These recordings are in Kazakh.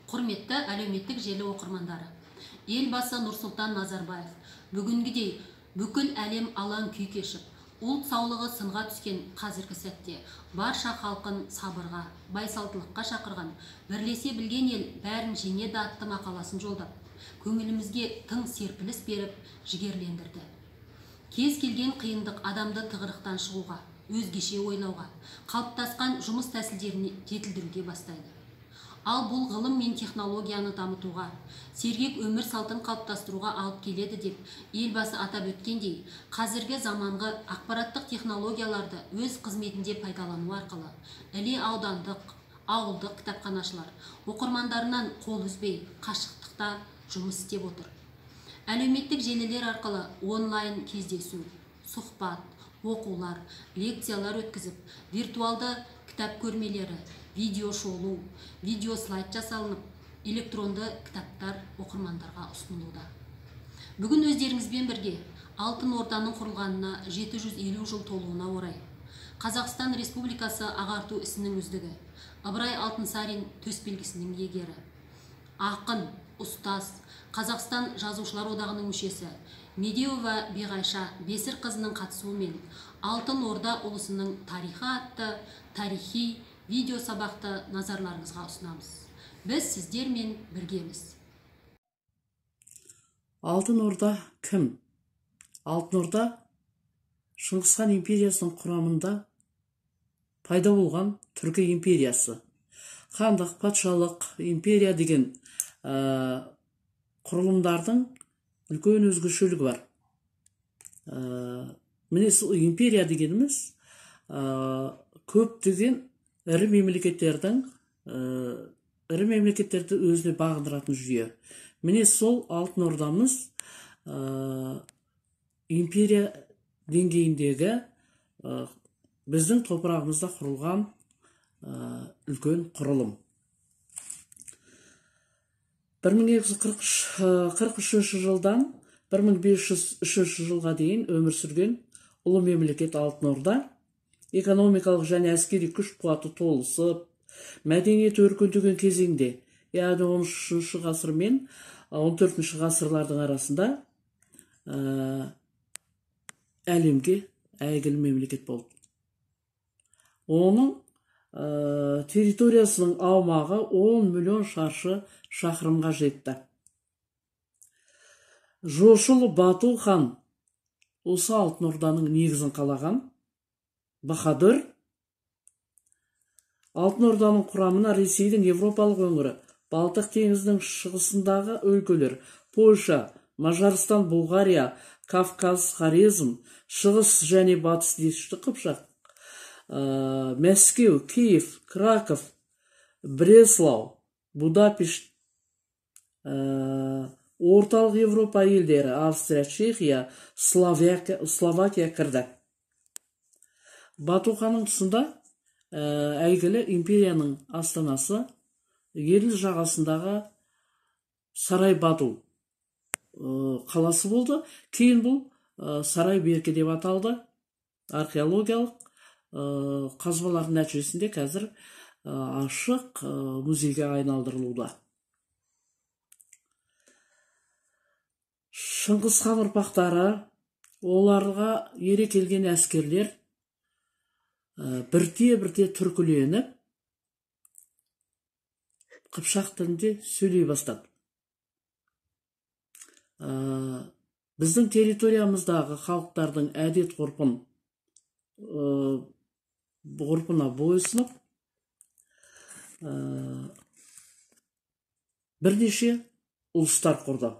Құрметті әлеуметтік желі оқырмандары, елбасы Нұрсұлтан Назарбаев бүгінгідей бүкіл әлем алаң күй кешіп, ұлт саулығы сынға түскен қазіргі сәтте барша халқын сабырға, байсалдылыққа шақырған, бірлесе білген ел бәрін жеңеді атты мақаласын жолдап, көңілімізге тың серпіліс беріп, жігерлендірді. Кез келген қиындық адамды тығырықтан шығуға, өзгеше ойлауға, қалыптасқан жұмыс тәсілдерін жетілдіруге бастайды. Ал бұл ғылым мен технологияны дамытуға, сергек өмір салтын қалыптастыруға алып келеді деп елбасы атап өткендей, қазіргі заманғы ақпараттық технологияларды өз қызметінде пайдалану арқылы іле аудандық, ауылдық кітапханашылар оқырмандарынан қол үзбей қашықтықта жұмыс істеп отыр. Әлеуметтік желілер арқылы онлайн кездесу, сұхбат, оқулар, лекциялар өткізіп, виртуалды кітап көрмелері, видео шолу, видео слайд жасалынып, электронды кітаптар оқырмандарға ұсынылуда. Бүгін өздеріңізбен бірге Алтын Орданың құрылғанына 750 жыл толуына орай Қазақстан Республикасы ағарту ісінің үздігі Ыбырай Алтынсарин төсбелгісінің иегері, ақын, ұстаз, Қазақстан Жазушылар одағының мүшесі Медеуова Биғайша Бесір қызының қатысуымен Алтын Орда ұлысының тарихы атты тарихи видео сабақты назарларыңызға ұсынамыз. Біз сіздермен біргеміз. Алтын Орда кім? Алтын Орда Шыңғысхан империясының құрамында пайда болған түркі империясы. Хандық, патшалық, империя деген құрылымдардың үлкен өзгешелігі бар. Міне империя дегеніміз көптеген ірі мемлекеттерді өзіне бағындыратын жүйе. Міне сол Алтын Ордамыз империя деңгейіндегі біздің топырағымызда құрылған үлкен құрылым. 1243 жылдан 1503 жылға дейін өмір сүрген ұлы мемлекет Алтын Орда экономикалық және әскери күш қуаты толысып, мәдениет өркендеген кезеңде, яғни 13 ғасыр мен 14 ғасырлардың арасында әлемге әйгілі мемлекет болды. Оның территориясының аумағы 10 миллион шаршы шақырымға жетті. Жошыл Бату хан осы Алтын Орданың негізін қалаған. Бахадүр Алтын Орданың құрамына Ресейдің Европалық өңірі, Балтық теңізінің шығысындағы өлкелер, Польша, Мажарстан, Бұлғария, Кавказ, Хорезм, шығыс және батыс Дешті Қыпшақ, Мәскеу, Киев, Краков, Бреслау, Будапешт, орталық Европа елдері, Австрия, Чехия, Словакия кірді. Бату ханның тұсында әйгілі империяның астанасы Еділ жағасындағы Сарай Бату қаласы болды. Кейін бұл Сарай Берке деп аталды. Археологиялық қазбалардың нәтижесінде қазір ашық музейге айналдырылуда. Шыңғысхан ұрпақтары, оларға ере келген әскерлер бірте-бірте түркіленіп, қыпшақ тілінде сөйлей бастады. Біздің территориямыздағы халықтардың әдет ғұрпына бойұсынып, бірнеше ұлыстар құрды.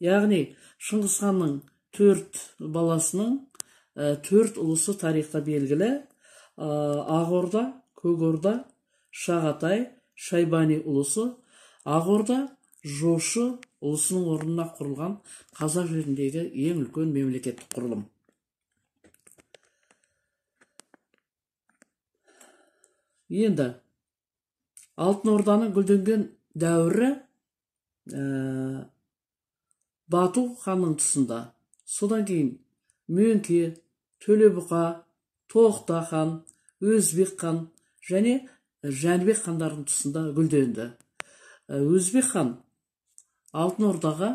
Яғни Шыңғысханның 4 баласының 4 ұлысы тарихта белгілі. Ағорда, Көгорда, Шағатай, Шайбани ұлысы, Ағорда, Жошы ұлысының орнына құрылған қазақ жеріндегі ең үлкен мемлекеттік құрылым. Енді Алтын Орданың гүлденген дәуірі Бату ханның тұсында, содан кейін Мөңке, Төлебұқа, Тоқта хан, Өзбек хан және Жәнібек хандардың тұсында гүлденді. Өзбек хан Алтын Ордаға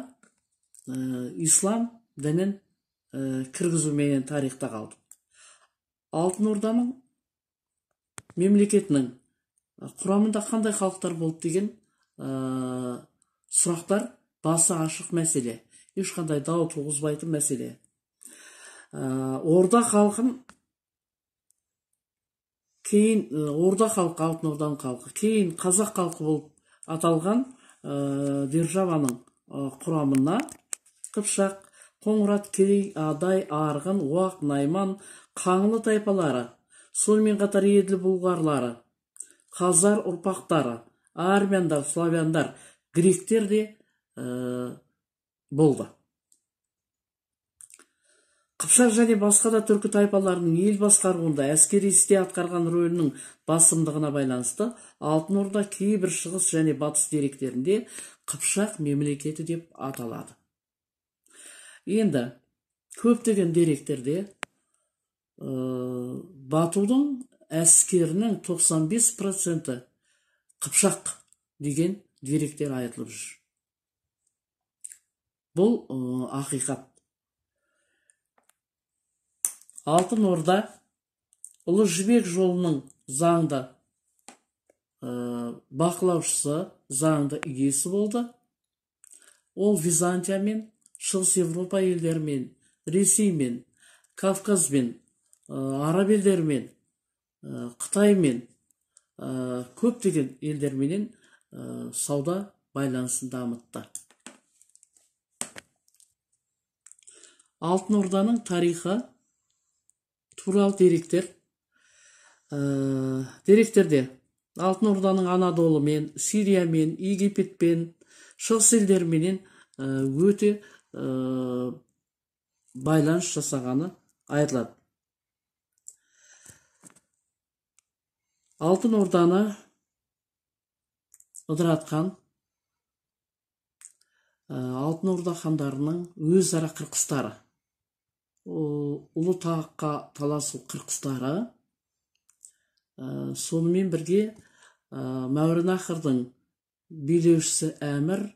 ислам дінін кіргізуменен тарихта қалды. Алтын Орданың мемлекетінің құрамында қандай халықтар болды деген сұрақтар басы ашық мәселе, ешқандай дау туғызбайтын мәселе. Орда халқын кейін Орда халқы, Алтын Орданың халқы, кейін қазақ халқы болып аталған державаның құрамына Қыпшақ, Қоңырат, Керей, Адай, Арғын, Уақ, Найман, Қаңлы тайпалары, сонымен қатар Еділ бұлғарлары, Қазар ұрпақтары, армяндар, славяндар, гректер де болды. Қыпшақ және басқа да түркі тайпаларының ел басқаруында әскери істе атқарған рөлінің басымдығына байланысты Алтын Орда кейбір шығыс және батыс деректерінде Қыпшақ мемлекеті деп аталады. Енді көптеген деректерде Батудың әскерінің 95% Қыпшақ деген деректер айтылып жүр. Бұл ақиқат. Алтын Орда Ұлы Жібек жолының заңды бақылаушысы, заңды иесі болды. Ол Византиямен, Шығыс Европа елдерімен, Ресеймен, Кавказбен, Араб елдерімен, Қытаймен, көптеген елдерменен сауда байланысын дамытты. Алтын Орданың тарихы туралы деректерде Алтын Орданың Анадолымен, Сириямен, Египетпен, шығыс елдерменен өте байланыс жасағаны айтылады. Алтын Орданы ыдыратқан Алтын Орда хандарының өзара қырқыстары, ұлы таққа таласу қырқыстары, сонымен бірге Мәуереннахрдың билеушісі Әмір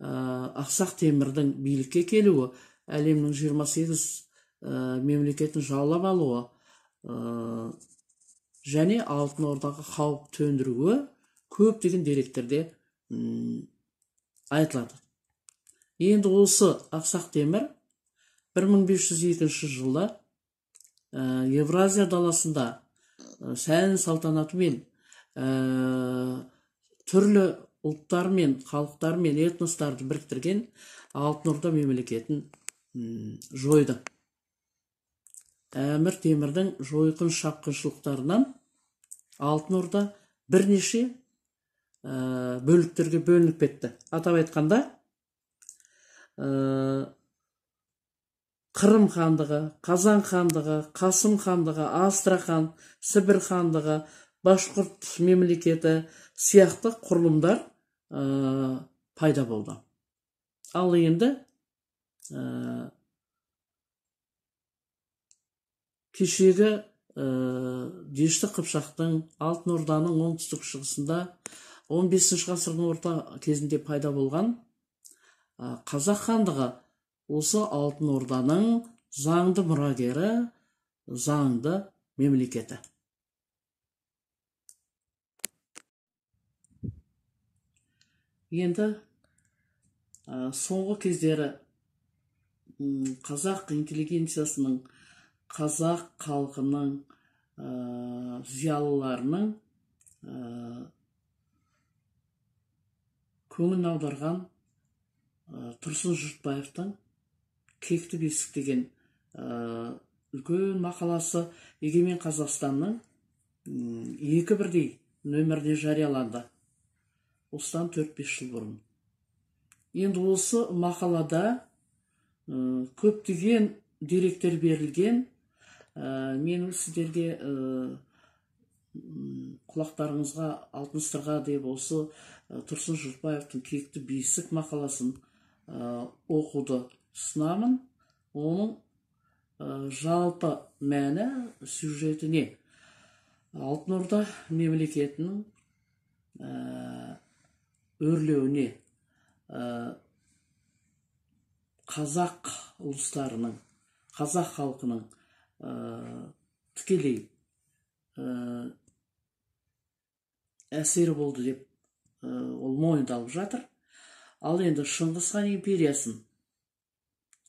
Ақсақ Темірдің билікке келуі, әлемнің 28 мемлекетін жаулап алуы және Алтын Ордаға қауіп төндіруі көптеген деректерде айтылады. Енді осы Ақсақ Темір 1502 жылы Евразия даласында сән салтанатымен түрлі ұлттармен, халықтармен, этностарды біріктірген Алтын Орда мемлекетін жойды. Әмір Темірдің жойқын шапқыншылықтарынан Алтын Орда бірнеше бөліктерге бөлініп кетті. Атап айтқанда, Қырым хандығы, Қазан хандығы, Қасым хандығы, Астрахан, Сібір хандығы, Башқұрт мемлекеті сияқты құрылымдар пайда болды. Ал енді кешегі Дешті Қыпшақтың Алтын Орданың оңтүстік шығысында 15 ғасырдың орта кезінде пайда болған Қазақ хандығы осы Алтын Орданың заңды мұрагері, заңды мемлекеті. Енді соңғы кездері қазақ интеллигенциясының, қазақ халқының, зиялыларының көңіл аударған Тұрсын Жұртбаевтың Кекті бесік деген үлкен мақаласы Егемен Қазақстанның 2 бірдей нөмірде жарияланды. Осыдан 4-5 жыл бұрын. Енді осы мақалада көптеген деректер берілген. Мен сіздерге құлақтарыңызға, алтыныстарға деп осы Тұрсын Жұртбаевтың Кекті бесік мақаласын оқуды ұсынамын. Оның жалпы мәні сюжетіне Алтын Орда мемлекетінің өрлеуіне қазақ ұлыстарының, қазақ халқының тікелей әсері болды деп ол мойындалып жатыр. Ал енді Шыңғыс хан империясын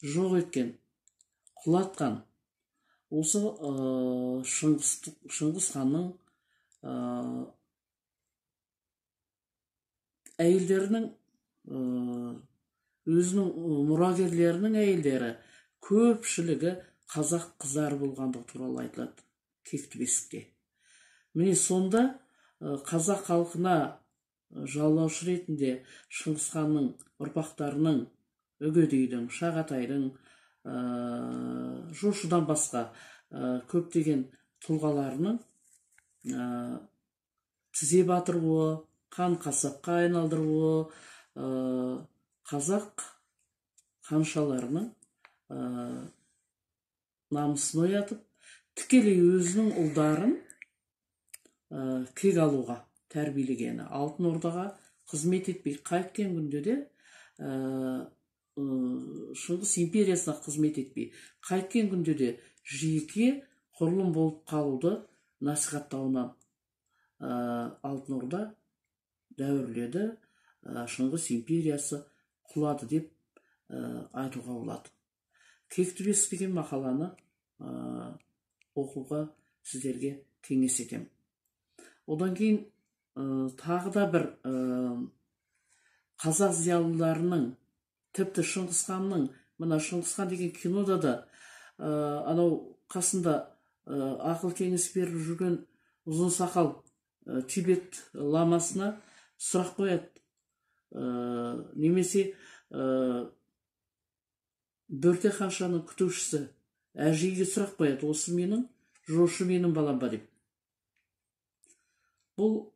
жоқ еткен, құлатқан осы Шыңғыс ханның әйелдерінің, өзінің мұрагерлерінің әйелдері көпшілігі қазақ қыздары болғандығы туралы айтылады Кекті бесікте. Міне сонда қазақ халқына жалаушы ретінде Шыңғыс ханның ұрпақтарының, Үгедейдің, Шағатайдың, Жошыдан басқа көптеген тұлғаларының тізе батыруы, қан қасапқа айналдыруы, қазақ ханшаларының намысын оятып, тікелей өзінің ұлдарын кек алуға тәрбиелегені. Алтын Ордаға қызмет етпей қайткен күнде де, Шыңғыс империясына қызмет етпей қайткен күнде де жеке құрылым болып қалуды насихаттауынан Алтын Орда дәуірледі, Шыңғыс империясы құлады деп айтуға болады. Кекті бесік деген мақаланы оқуға сіздерге кеңес етемін. Одан кейін тағы да бір қазақ зиялыларының, тіпті Шыңғыс ханның, мына Шыңғыс хан деген кинода да анау қасында ақыл кеңес беріп жүрген ұзын сақал Тибет ламасына сұрақ қояды. Немесе Бөрте ханшаның күтушісі әжейге сұрақ қояды: осы менің, жошы менің балам ба деп. Бұл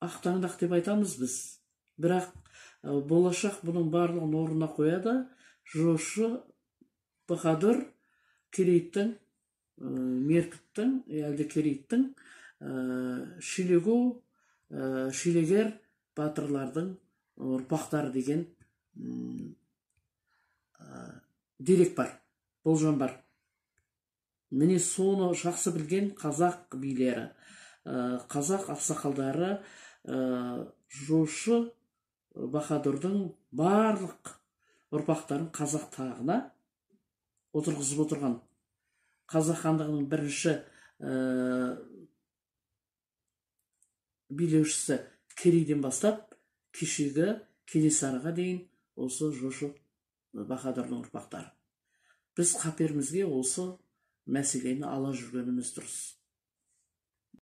ақтаңдақ деп айтамыз біз. Бірақ болашақ бұның барлығын орнына қояды. Жошы Баһадүр Керейттің, Меркіттің, әлде Керейттің Шилегу, Шилегер батырлардың ұрпақтары деген дерек бар, болжам бар. Міне соны жақсы білген қазақ билері, қазақ ақсақалдары Жошы Баһадүрдің барлық ұрпақтарын қазақ тағына отырғызып отырған. Қазақ хандығының бірінші билеушісі Керейден бастап кешегі Кенесарыға дейін осы Жошы Баһадүрдің ұрпақтары. Біз қаперімізге осы мәселені ала жүргеніміз дұрыс.